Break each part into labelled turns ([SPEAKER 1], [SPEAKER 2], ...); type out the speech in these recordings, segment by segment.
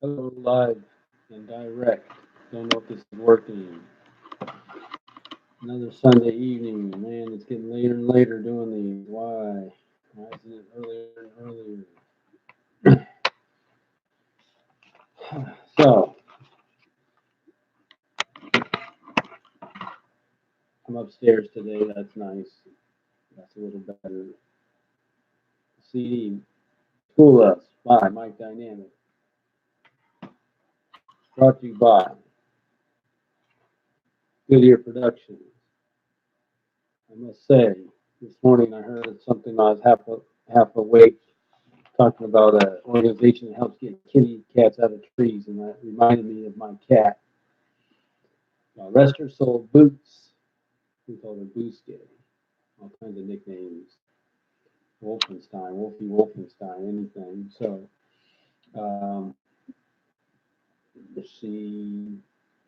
[SPEAKER 1] Hello, live and direct. Don't know if this is working. Another Sunday evening. Man, it's getting later and later doing these. Why? Why isn't it earlier and earlier? So, I'm upstairs today. That's nice. That's a little better. CD, School Us by Mike Dynamic. Brought to you by Goodyear Productions. I must say, this morning I heard something. I was half awake, talking about an organization that helps get kitty cats out of trees, and that reminded me of my cat. Rester sold Boots. We called her Boosky. All kinds of nicknames. Wolfenstein, Wolfie Wolfenstein, anything. So um, she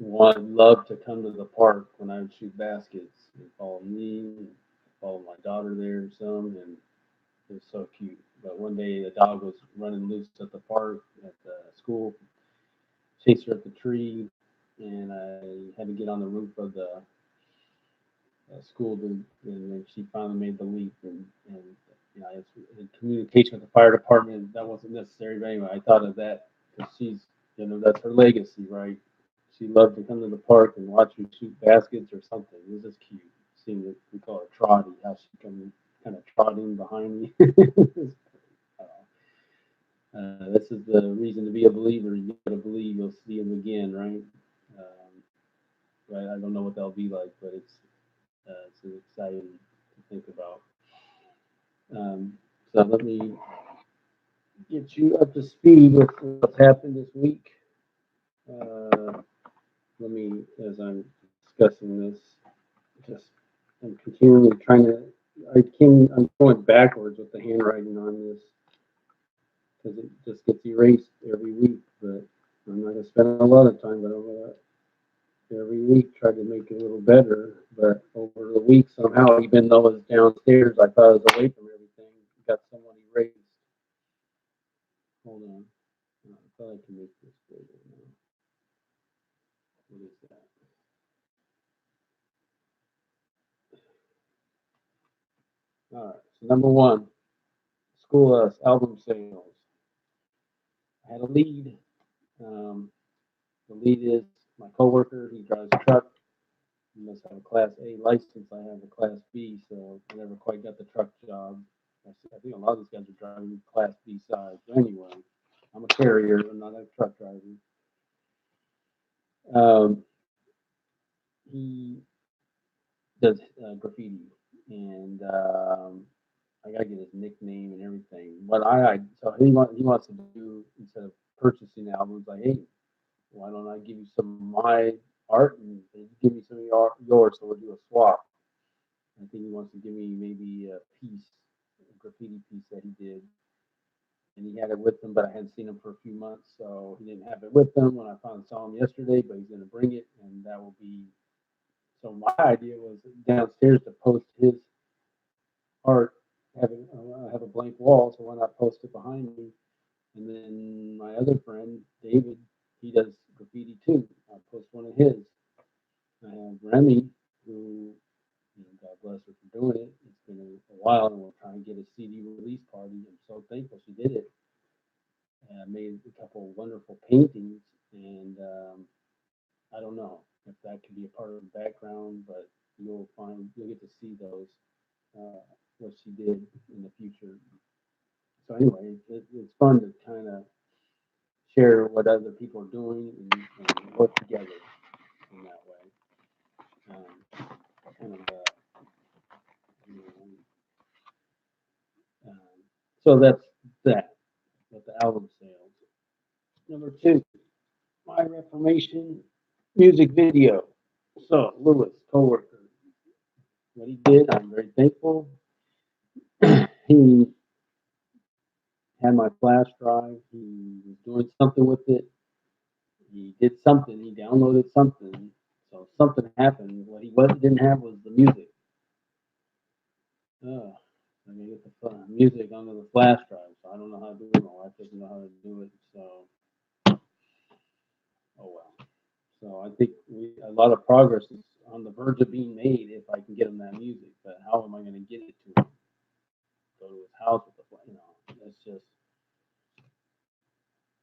[SPEAKER 1] loved to come to the park when I would shoot baskets and follow me, follow my daughter there some, and it was so cute. But one day the dog was running loose at the park at the school, chased her up the tree, and I had to get on the roof of the school, and then she finally made the leap. And you know, it's, in communication with the fire department, that wasn't necessary. But anyway, I thought of that because that's her legacy, right? She loved to come to the park and watch me shoot baskets or something. It was just cute. Seeing what we call her Trotty, how she come kind of trotting behind me. This is the reason to be a believer. You got to believe you'll see him again, right? Right. I don't know what that'll be like, but it's exciting to think about. So let me get you up to speed with what's happened this week. Uh, let me, as I'm discussing this, just I'm continually trying to. I'm going backwards with the handwriting on this because it just gets erased every week. But I'm not going to spend a lot of time, but over every week try to make it a little better. But over the week, somehow, even though it's downstairs, I thought I was away from everything. Got someone erased. Hold on. I thought I can make this bigger now. What is that? All right. So number one, School Us album sales. I had a lead. Um, the lead is my coworker. He drives a truck. He must have a Class A license. I have a Class B, so I never quite got the truck job. I think a lot of these guys are driving Class B sides. But anyway, I'm a carrier. I'm not a truck driver. Um, he does graffiti, and I gotta get his nickname and everything. But so he wants to do, instead of purchasing albums, like, hey, why don't I give you some of my art and give me some of yours, so we'll do a swap. I think he wants to give me maybe a graffiti piece that he did, and he had it with him, but I hadn't seen him for a few months, so he didn't have it with him when I finally saw him yesterday. But he's gonna bring it, and that will be. So my idea was downstairs to post his art, having I have a blank wall, so why not post it behind me? And then my other friend David, he does graffiti too. I'll post one of his. I have Remy, who, God bless her for doing it. It's been a while, and we're trying to get a CD release party. I'm so thankful she did it. Made a couple of wonderful paintings, and I don't know if that could be a part of the background, but you'll get to see those, uh, what she did in the future. So anyway, it's fun to kind of share what other people are doing, and work together in that way. Kind of, you know, so that's that. With the album sales. Number two, My Reformation music video. So Lewis, coworker, what he did, I'm very thankful. He had my flash drive. He was doing something with it. He did something. He downloaded something. So something happened. What he didn't have was the music. I mean, get the music onto the flash drive. So I don't know how to do it. My wife doesn't know how to do it. So Oh well. So I think a lot of progress is on the verge of being made if I can get him that music. But how am I going to get it to him? Go to his house with that's just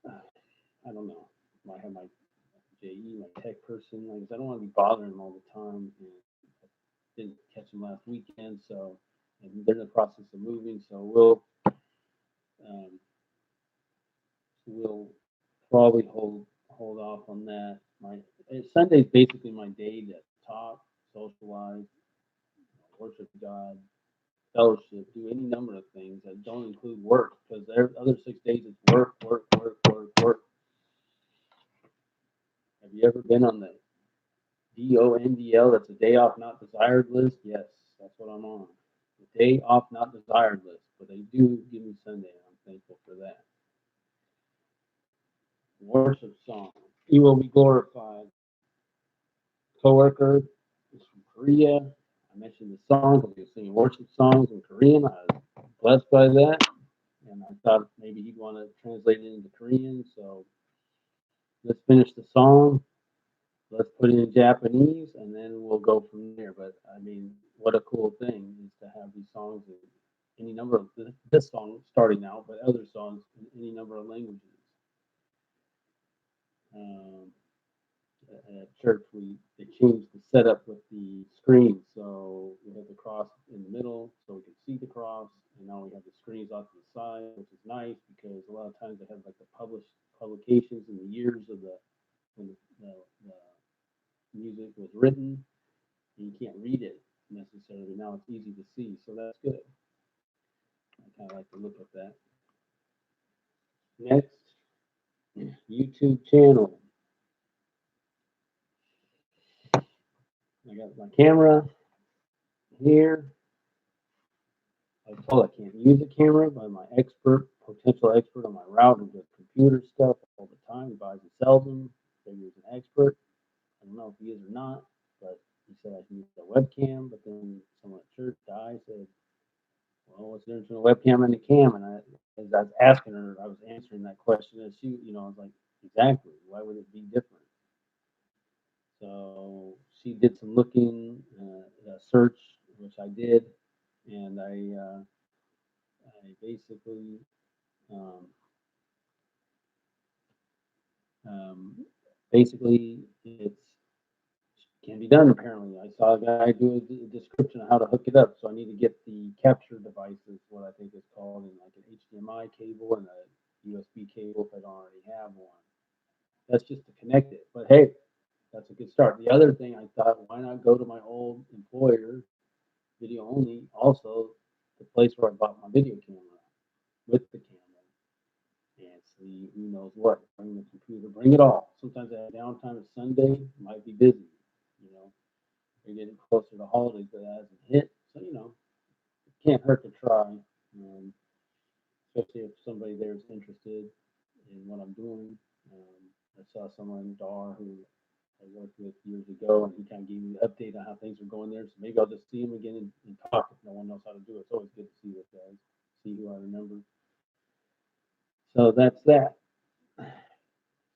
[SPEAKER 1] I don't know. I have my JE, my tech person. Like I don't want to be bothering him all the time. And I didn't catch him last weekend, so and they're in the process of moving. So um, we'll probably hold off on that. My Sunday's basically my day to talk, socialize, worship God, fellowship, do any number of things that don't include work because the other 6 days is work, work, work, work, work. Have you ever been on the DONDL? That's a day off not desired list. Yes, that's what I'm on. The day off not desired list, but they do give me Sunday. And I'm thankful for that. Worship song. He will be glorified. Coworker is from Korea. I mentioned the song because he was singing worship songs in Korean. I was blessed by that, and I thought maybe he'd want to translate it into Korean. So let's finish the song. Let's put it in Japanese, and then we'll go from there. But I mean, what a cool thing is to have these songs in any number of this song starting out, but other songs in any number of languages. Um, at church, they changed the setup with the screen, so we have the cross in the middle, so we can see the cross, and now we have the screens off to the side, which is nice because a lot of times they have like the published publications in the years of when the music was written, and you can't read it necessarily. Now it's easy to see, so that's good. I kind of like to look at that. Next, YouTube channel. I got my camera here. I was told I can't use a camera by my potential expert on my route who does computer stuff all the time. He buys and sells them. Figures an expert. I don't know if he is or not, but he said I can use a webcam. But then someone at church died said, "Well, what's the difference between a webcam and a cam?" And as I was asking her, I was answering that question, and I was like, "Exactly. Why would it be different?" So she did some looking, search, which I did, and I basically um, um, it can be done. Apparently, I saw a guy do a description of how to hook it up. So I need to get the capture devices, what I think it's called, and like an HDMI cable and a USB cable if I don't already have one. That's just to connect it. But hey, that's a good start. The other thing I thought, why not go to my old employer, video only, also the place where I bought my video camera with the camera. And see who knows what. Bring the computer, bring it all. Sometimes I have downtime. It's Sunday, might be busy. You know, we're getting closer to holidays, but it hasn't hit. So it can't hurt to try. Especially if somebody there is interested in what I'm doing. I saw someone, Dar, who I worked with years ago, and he kind of gave me an update on how things are going there. So maybe I'll just see him again and talk if no one knows how to do it. It's always good to see those guys, see who I remember. So that's that.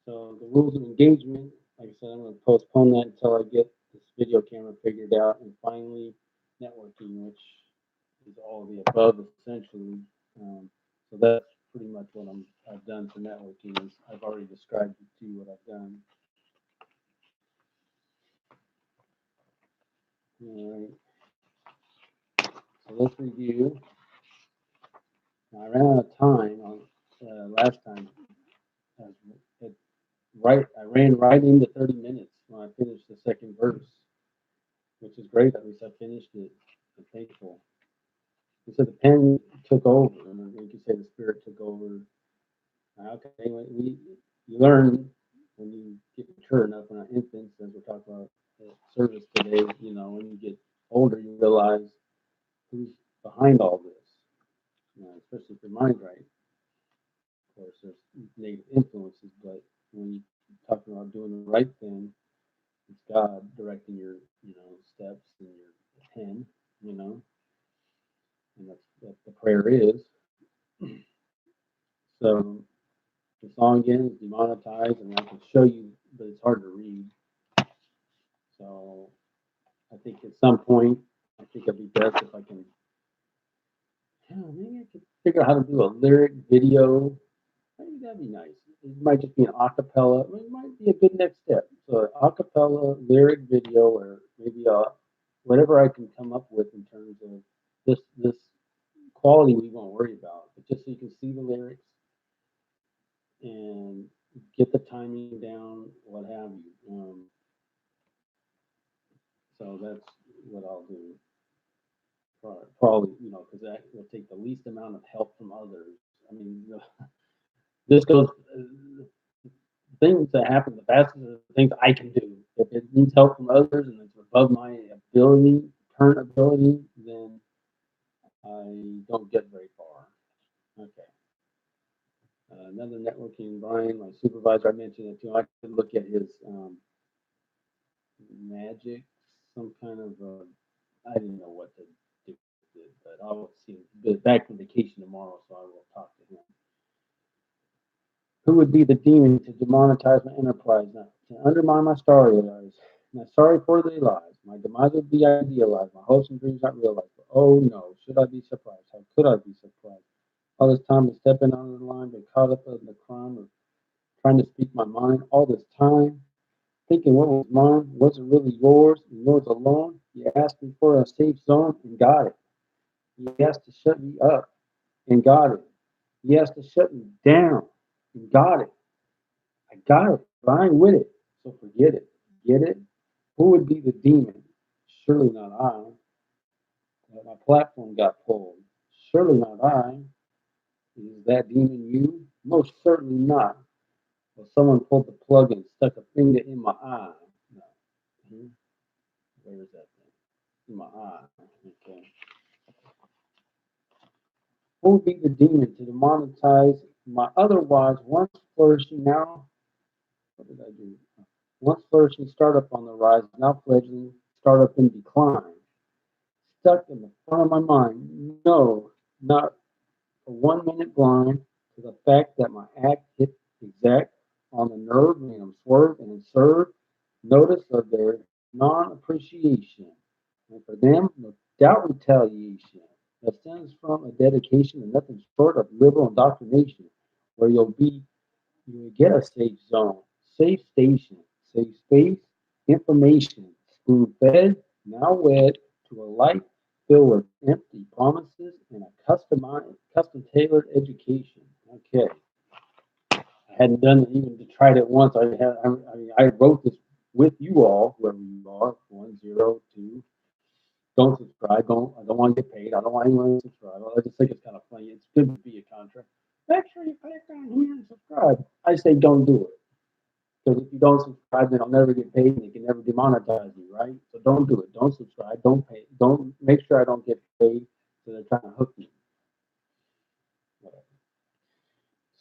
[SPEAKER 1] So the rules of engagement, like I said, I'm going to postpone that until I get this video camera figured out, and finally networking, which is all of the above essentially. So that's pretty much what I've done for networking. Is I've already described to you what I've done. All right. So let's review. Now, I ran out of time on last time. I ran right into 30 minutes when I finished the second verse, which is great. At least I finished it. I'm thankful. And so the pen took over, and you could say the spirit took over. Okay, you learn when you get mature enough, when not infants, as we're talking about service today. When you get older, you realize who's behind all this. Especially if your mind's right. Of course, there's negative influences, but when you talk about doing the right thing, it's God directing your steps and your pen. And that's what the prayer is. So the song again is demonetized, and I can show you but it's hard to read. So I think at some point, I think it'd be best if I can, maybe I could figure out how to do a lyric video. Maybe that'd be nice. It might just be an acapella. It might be a good next step. So an acapella lyric video, or maybe whatever I can come up with in terms of this quality we won't worry about, but just so you can see the lyrics and get the timing down, what have you. So that's what I'll do. Probably, because that will take the least amount of help from others. I mean, this goes things that happen the fastest are the things I can do. If it needs help from others and it's above my current ability, then I don't get very far. Okay. Another networking, Brian, my supervisor, I mentioned it too. I could look at his magic, some kind of, I didn't know what to do with it, but I will see. But back from vacation tomorrow, so I will talk to him. Who would be the demon to demonetize my enterprise, to undermine my starry lives? My sorry for their lives. My demise would be idealized, my hopes and dreams not realized. But oh no, should I be surprised? How could I be surprised? All this time of stepping on the line, been caught up in the crime of trying to speak my mind. All this time, thinking what was mine wasn't really yours and yours alone. You asked me for a safe zone and got it. You asked to shut me up and got it. You asked to shut me down and got it. I got it, but I ain't with it. So forget it. Get it? Who would be the demon? Surely not I. My platform got pulled. Surely not I. Is that demon you? Most certainly not. Well, someone pulled the plug and stuck a finger in my eye. No. Hmm? Where is that thing? In my eye. Okay. Who would be the demon to demonetize my otherwise once flourishing now? What did I do? Once flourishing startup on the rise, now fledgling startup in decline. Stuck in the front of my mind. No, not for 1 minute blind to the fact that my act hit exact on the nerve, made them swerve and serve notice of their non-appreciation. And for them, no doubt retaliation that stems from a dedication to nothing short of liberal indoctrination, where you will get a safe zone, safe station, safe space, information, spoon fed, now wed to a life filled with empty promises and a custom tailored education. Okay. I hadn't done it even tried it once. I wrote this with you all, whoever you are, 102. Don't subscribe. I don't want to get paid. I don't want anyone to subscribe. I just think it's kind of funny. It's good to be a contract. Make sure you click on here and subscribe. I say don't do it. Because if you don't subscribe, then I'll never get paid and they can never demonetize you, right? So don't do it. Don't subscribe. Don't pay. Don't make sure I don't get paid. So they're trying to hook me. Whatever.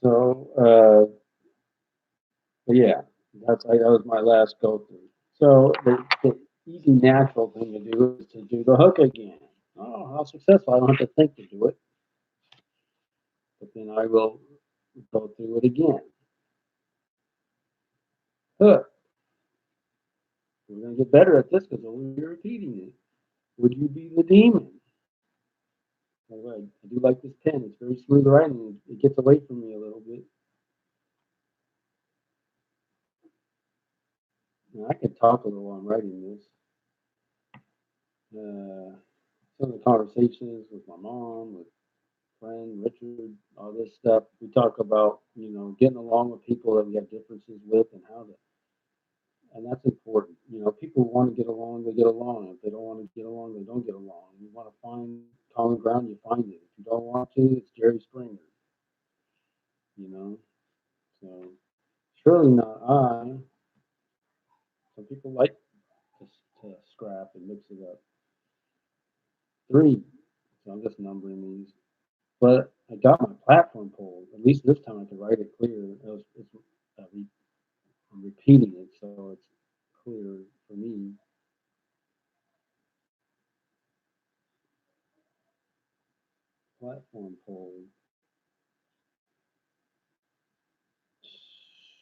[SPEAKER 1] So yeah, that was my last go through. So the easy natural thing to do is to do the hook again. Oh, how successful! I don't have to think to do it, but then I will go through it again. Hook. We're gonna get better at this because we're repeating it. Would you be the demon? All right. I do like this pen. It's very smooth writing. It gets away from me a little bit. Now, I can talk a little while I'm writing this. Some of the conversations with my mom, with friend Richard, all this stuff. We talk about getting along with people that we have differences with and how to, and that's important. People want to get along, they get along. If they don't want to get along, they don't get along. You want to find common ground, you find it. If you don't want to, it's Jerry Springer. You know, so surely not I. Some people like to scrap and mix it up. 3. So I'm just numbering these. But I got my platform pulled. At least this time I could write it clear. I'm repeating it, so it's clear for me. Platform pulled.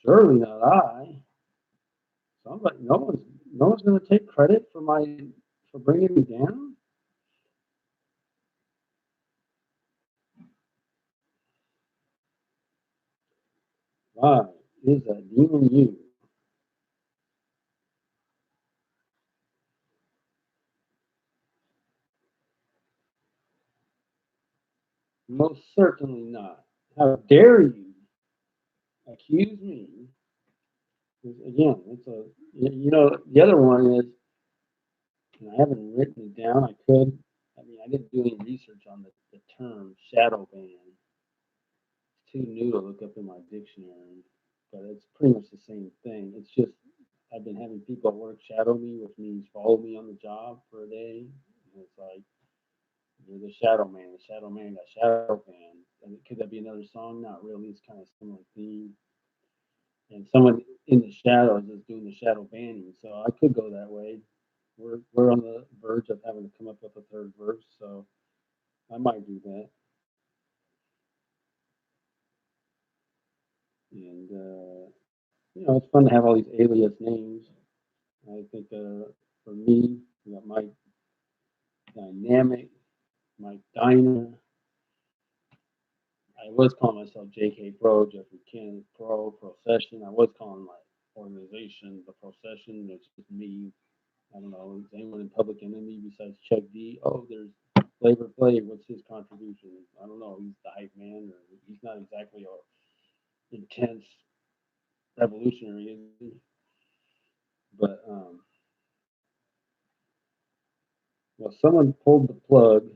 [SPEAKER 1] Surely not I. So I'm like, no one's going to take credit for bringing me down. Why is a demon you? Most certainly not. How dare you accuse me? Again, it's a the other one is, and I haven't written it down. I could. I mean, I didn't do any research on the term shadow ban. It's too new to look up in my dictionary, but it's pretty much the same thing. It's just I've been having people at work shadow me, which means follow me on the job for a day. And it's like you're the shadow man. The shadow man got shadow banned. And could that be another song? Not really. It's kind of similar theme. And someone in the shadows is doing the shadow banning. So I could go that way. We're on the verge of having to come up with a third verse, so I might do that. And it's fun to have all these alias names. I think for me, you got Mike Dynamic, Mike Diner. I was calling myself JK Pro, Jeffrey Kenneth Pro, Procession. I was calling my organization the Procession. It's just me. I don't know. Is anyone in Public Enemy besides Chuck D? Oh, there's Flavor Flav. What's his contribution? I don't know. He's the hype man, or he's not exactly a intense revolutionary, is he? But well, someone pulled the plug.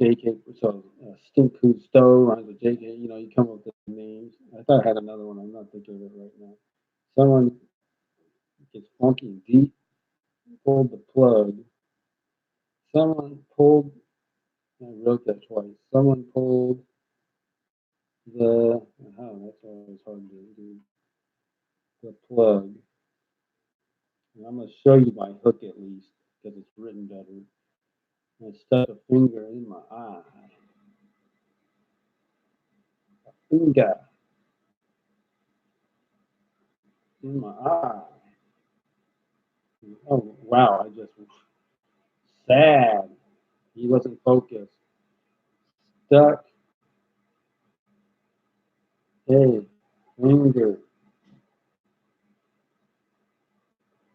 [SPEAKER 1] JK, so Stink Who's Stowe runs with JK. You come up with the names. I thought I had another one. I'm not thinking of it right now. Someone gets funky deep, pulled the plug. Someone pulled. I wrote that twice. Someone pulled that's always hard to do. The plug. And I'm gonna show you my hook at least because it's written better. I stuck a finger in my eye. A finger in my eye. Oh wow! I just sad. He wasn't focused. Stuck a finger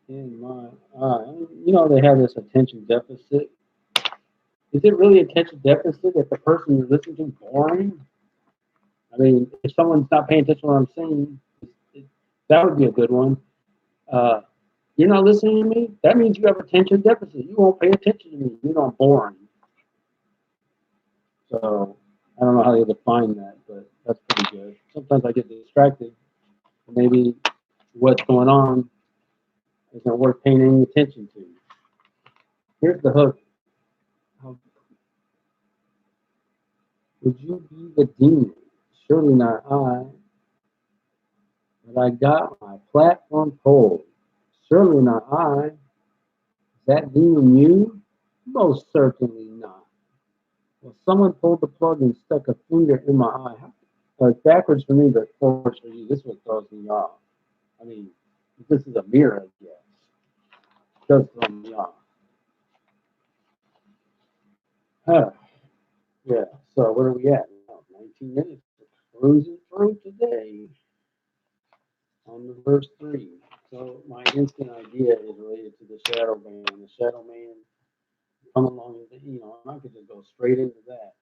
[SPEAKER 1] in my eye. They have this attention deficit. Is it really attention deficit if the person you're listening to is boring? I mean, if someone's not paying attention to what I'm saying, that would be a good one. Uh, you're not listening to me? That means you have attention deficit. You won't pay attention to me. I'm boring. So I don't know how they define that, but that's pretty good. Sometimes I get distracted. Maybe what's going on isn't worth paying any attention to. Here's the hook. Would you be the demon? Surely not I, but I got my platform pulled. Surely not I. Is that demon you? Most certainly not. Well, someone pulled the plug and stuck a finger in my eye. It's backwards for me, but forwards for you. This is what throws me off. I mean, if this is a mirror, I guess. It does throw me off. Huh. Yeah, so where are we at now? 19 minutes. We're cruising through today on the verse 3. So my instant idea is related to the shadow man. The shadow man come along with and I could just go straight into that.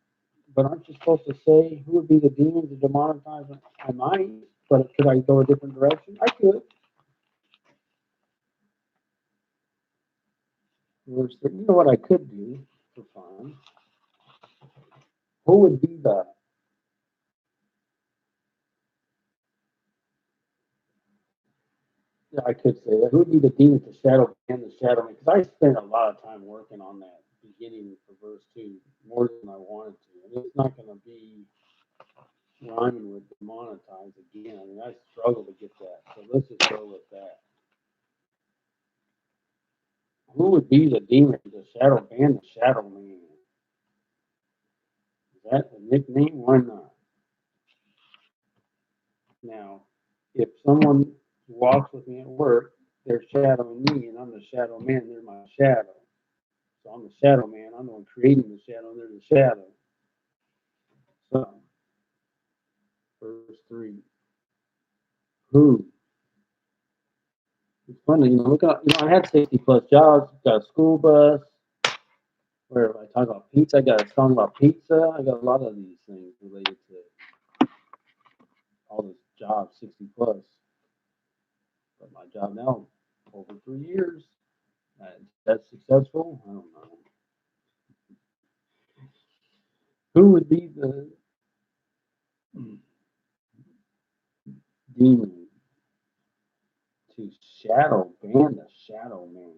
[SPEAKER 1] But aren't you supposed to say who would be the demon to demonetize it? I might, but could I go a different direction? I could. You know what I could do for fun? Who would be the Yeah, I could say that. Who would be the demon to shadow and the shadow man? Because I spent a lot of time working on that beginning for verse 2, more than I wanted to. And it's not going to be rhyming with demonetize again. I mean, I struggle to get that. So let's just go with that. Who would be the demon, the shadow man, the shadow man? Is that a nickname? Why not? Now, if someone walks with me at work, they're shadowing me, and I'm the shadow man. They're my shadow. So I'm the shadow man. I'm the one creating the shadow. They're the shadow. So first three. Who? It's funny, look at, I had 60 plus jobs, got a school bus, where I talk about pizza, I got a song about pizza, I got a lot of these things related to all those jobs, 60 plus. But my job now, over 3 years, that's successful. I don't know. Who would be the demon to shadow ban the shadow man?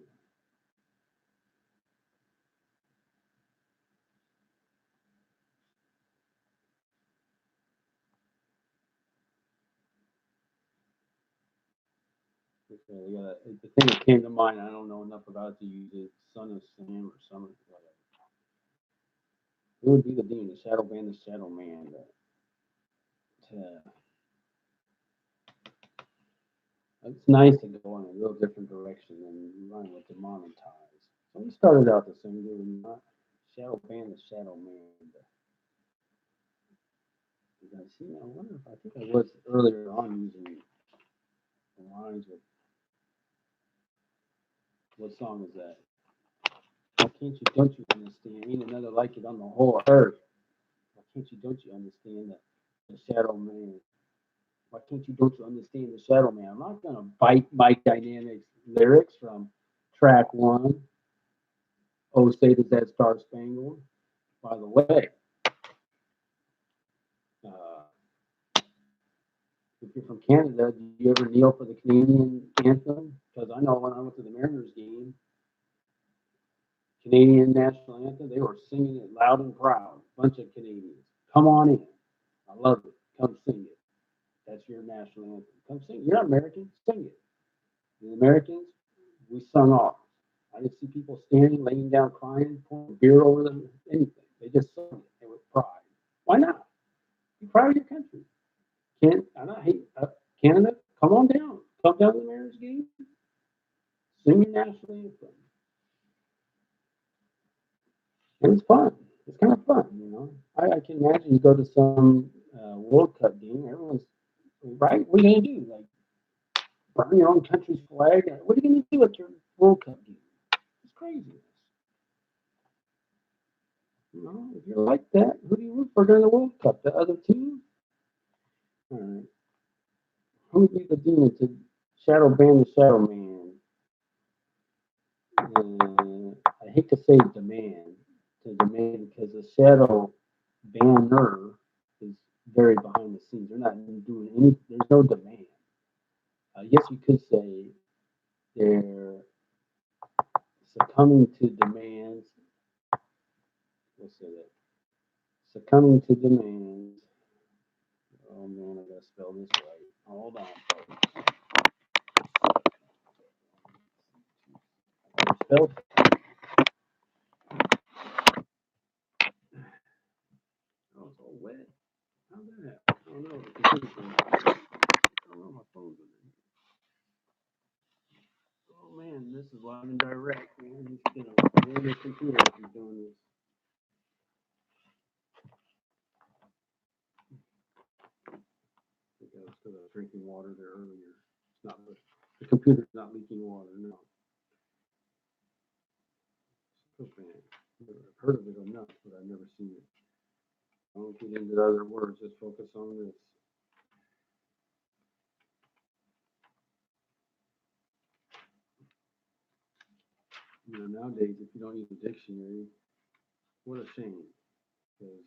[SPEAKER 1] Okay, the thing that came to mind, I don't know enough about it to use it, Son of Sam or something. Who would be the demon, the shadow ban the shadow man? To It's nice to go in a real different direction than run with the monetize. So we started out the same way, not shadow ban the shadow man. But I see, I wonder if I think I was earlier on using lines with what song is that? Why can't you don't you understand? Ain't another like it on the whole earth. Why can't you don't you understand the shadow man? Why can't you don't you understand the shadow man? I'm not gonna bite Mike Dynamics lyrics from track one. Oh, say does that Star Spangled? By the way, uh, if you're from Canada, do you ever kneel for the Canadian anthem? Because I know when I went to the Mariners game, Canadian national anthem, they were singing it loud and proud. Bunch of Canadians. Come on in. I love it. Come sing it. That's your national anthem. Come sing it. You're not American. Sing it. The Americans, we sung ours. I didn't see people standing, laying down, crying, pouring beer over them, anything. They just sung it with pride. Why not? Be proud of your country. Can't I not hate Canada? Come on down. Come down to the Mariners game. Sing your national anthem. And it's fun. It's kind of fun. I can imagine you go to some World Cup game. Everyone's right. What are you gonna do? Like burn your own country's flag? What are you gonna do at your World Cup game? It's crazy. If you're like that, who do you root for during the World Cup? The other team? All right. Who would be the demon to shadow ban the shadow man? I hate to say demand to demand because the shadow banner is very behind the scenes. They're not doing any. There's no demand. Yes, you could say they're succumbing to demands. Let's say that succumbing to demands. Oh man, I gotta spell this right. Hold on, folks. Spell. Oh, it's all wet. How's that happen? I don't know. The computer's I don't know. My phone's in there. Oh man, this is live and direct, man. He's gonna ruin the computer if he's doing this. I think I was still drinking water there earlier. It's not the computer's not leaking water, no. Okay. I've heard of it enough, but I've never seen it. I won't get into the other words, just focus on this. Nowadays, if you don't use a dictionary, what a shame. Because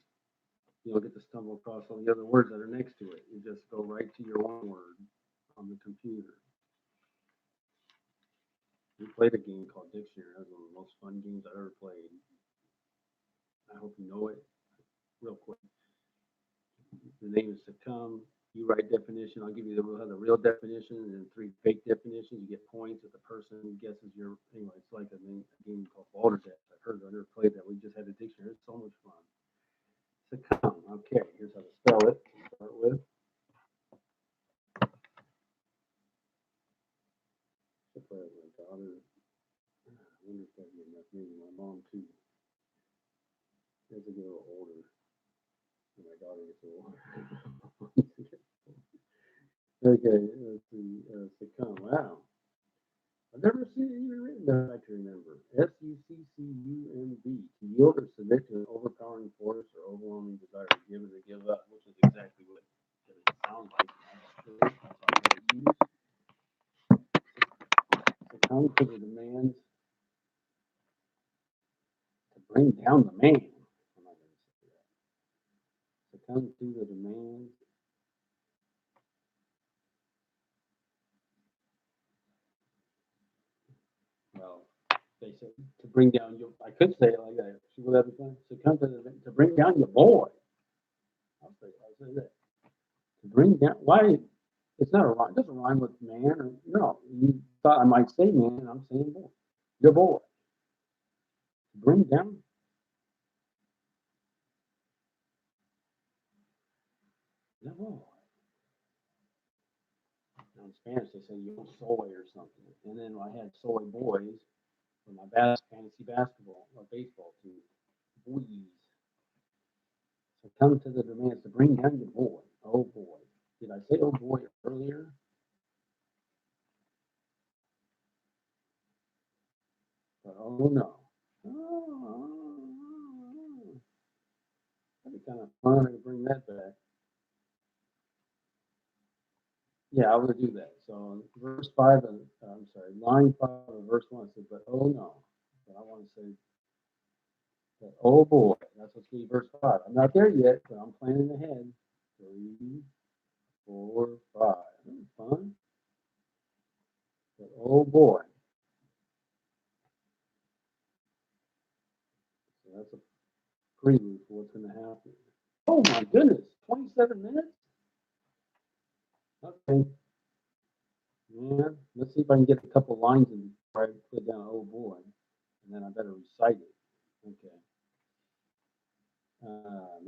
[SPEAKER 1] you don't get to stumble across all the other words that are next to it. You just go right to your one word on the computer. We played a game called Dictionary. That was one of the most fun games I ever played. I hope you know it real quick. The name is Succumb. You write definition. I'll give you the real definition and then three fake definitions. You get points if the person guesses your. Anyway, it's like a game called Balderdash. I've heard of it. I never played that. We just had a dictionary. It's so much fun. Succumb. Okay, here's how to spell it to start with. as I get a little older, and my daughter gets a little older. Okay, let's see. Succumb. Wow. I've never seen it even written that I can remember. Succumb. To yield or submit to an overpowering force or overwhelming desire to give or to give up, which is exactly what it sounds like. That's what I succumb to the demands to bring down the man. I'm not going to say that. Succumb to the demands. Well, they said to bring down your. I could say it like that. See what that was? Succumb to bring down your boy. I'll say that. To bring down. Why? It's not a rhyme. It doesn't rhyme with man. Or, no, you thought I might say man, and I'm saying boy. Your boy. To bring down. Your boy. Now in Spanish, they say yo soy or something. And then I had soy boys for my fantasy basketball or baseball team. Boys. So come to the demands to bring down your boy. Oh boy. Did I say oh boy earlier? But oh no. Oh, that'd be kind of fun to bring that back. Yeah, I would do that. So verse 5, I'm sorry, line 5 of verse 1 says, but oh no. But I want to say, but oh boy. That's what's going to be verse 5. I'm not there yet, but I'm planning ahead. 3, 4, 5. Fun. But oh boy. So that's a prelude for what's going to happen. Oh my goodness, 27 minutes? Okay. Yeah, let's see if I can get a couple lines and try to put down oh boy. And then I better recite it. Okay.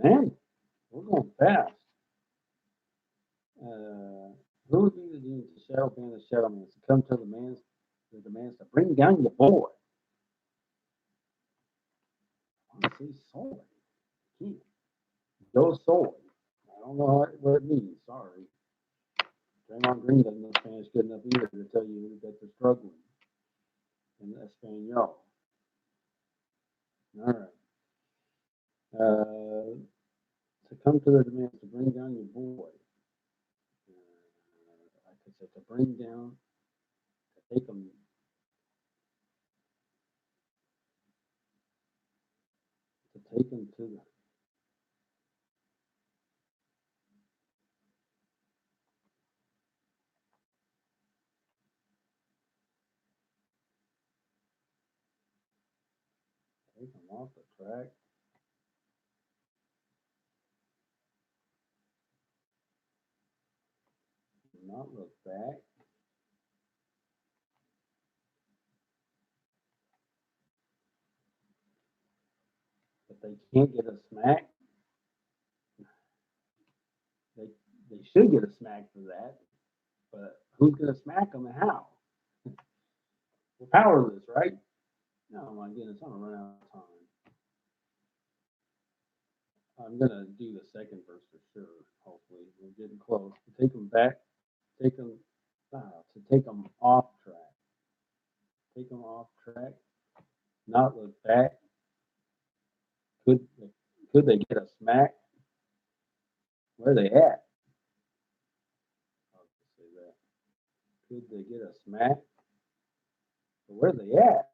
[SPEAKER 1] Man, we're going fast. Who would be the demon to shadow band the shadow man to come to the demands to bring down your boy? I want to say soy. Go soy. I don't know what it means. Sorry. Draymond Green doesn't know Spanish good enough either to tell you that they're struggling in Espanol. All right. To come to the demands to bring down your boy. I could say to bring down, to take them. To take them to the. Take them off the track. Do not look back. But they can't get a smack. They should get a smack for that. But who's going to smack them and how? We're powerless, right? Oh my goodness, I'm going to run out of time. I'm going to do the second verse for sure, hopefully. We're getting close. To take them back, take them, to take them off track. Take them off track, not look back. Could they get a smack? Where are they at? I'll just say that. Could they get a smack? But where are they at?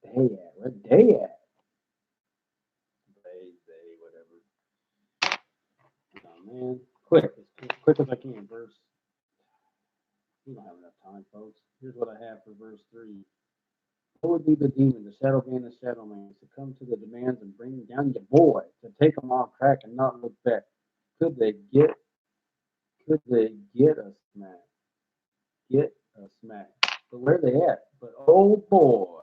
[SPEAKER 1] They at? Where they at? They, whatever. Oh man, quick, as quick as I can. Verse. We don't have enough time, folks. Here's what I have for verse 3. What would be the demon, the shadow man, the shadow man, to come to the demands and bring down your boy, to take them off track and not look back? Could they get a smack? Get a smack. But where are they at? But oh boy.